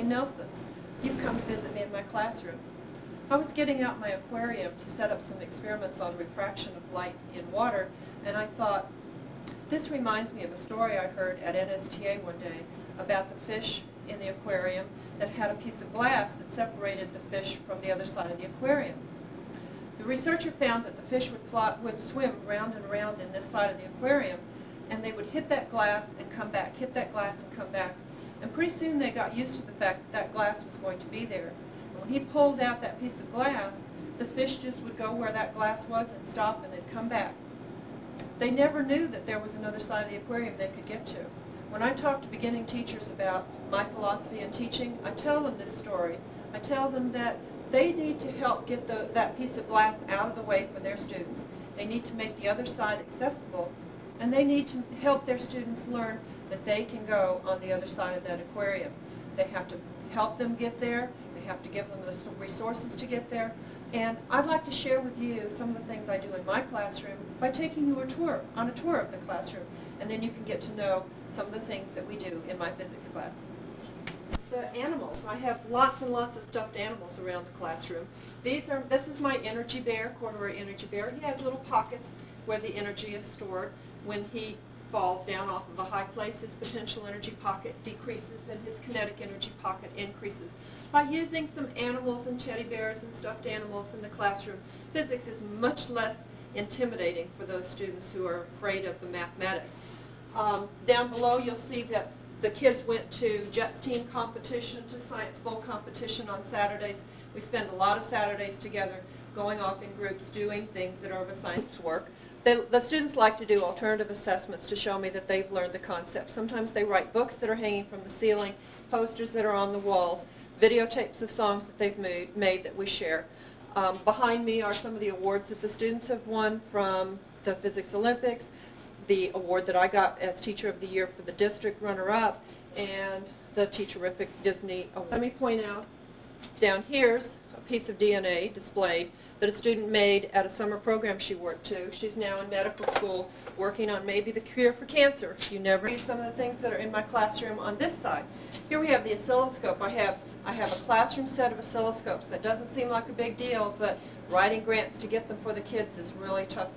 Nelson, you've come to visit me in my classroom. I was getting out my aquarium to set up some experiments on refraction of light in water, and I thought, this reminds me of a story I heard at NSTA one day about the fish in the aquarium that had a piece of glass that separated the fish from the other side of the aquarium. The researcher found that the fish would swim round and round in this side of the aquarium, and they would hit that glass and come back, hit that glass and come back. And pretty soon they got used to the fact that that glass was going to be there. And when he pulled out that piece of glass, the fish just would go where that glass was and stop and then come back. They never knew that there was another side of the aquarium they could get to. When I talk to beginning teachers about my philosophy in teaching, I tell them this story. I tell them that they need to help get that piece of glass out of the way for their students. They need to make the other side accessible, and they need to help their students learn that they can go on the other side of that aquarium. They have to help them get there. They have to give them the resources to get there. And I'd like to share with you some of the things I do in my classroom by taking you on a tour of the classroom, and then you can get to know some of the things that we do in my physics class. The animals. I have lots and lots of stuffed animals around the classroom. This is my energy bear, corduroy energy bear. He has little pockets where the energy is stored. When he falls down off of a high place, his potential energy pocket decreases and his kinetic energy pocket increases. By using some animals and teddy bears and stuffed animals in the classroom, physics is much less intimidating for those students who are afraid of the mathematics. Down below you'll see that the kids went to Jets team competition, to Science Bowl competition on Saturdays. We spend a lot of Saturdays together going off in groups doing things that are of a science work. The students like to do alternative assessments to show me that they've learned the concept. Sometimes they write books that are hanging from the ceiling, posters that are on the walls, videotapes of songs that they've made that we share. Behind me are some of the awards that the students have won from the Physics Olympics, the award that I got as Teacher of the Year for the district runner-up, and the Teacherific Disney Award. Let me point out, down here's a piece of DNA displayed that a student made at a summer program she worked to. She's now in medical school working on maybe the cure for cancer. You never see some of the things that are in my classroom on this side. Here we have the oscilloscope. I have a classroom set of oscilloscopes. That doesn't seem like a big deal, but writing grants to get them for the kids is really tough.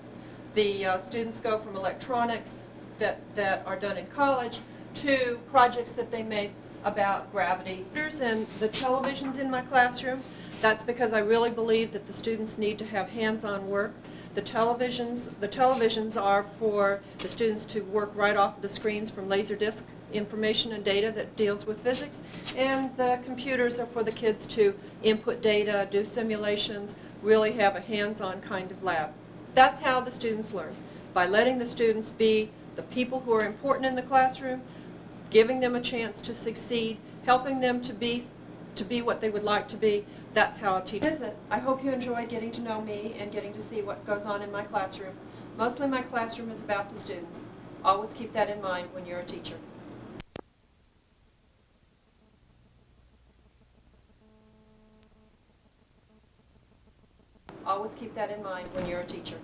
The students go from electronics that are done in college to projects that they make about gravity. And the televisions in my classroom, that's because I really believe that the students need to have hands-on work. The televisions are for the students to work right off of the screens from LaserDisc information and data that deals with physics, and the computers are for the kids to input data, do simulations, really have a hands-on kind of lab. That's how the students learn, by letting the students be the people who are important in the classroom, giving them a chance to succeed, helping them to be what they would like to be. That's how a teacher is. I hope you enjoyed getting to know me and getting to see what goes on in my classroom. Mostly my classroom is about the students. Always keep that in mind when you're a teacher. Always keep that in mind when you're a teacher.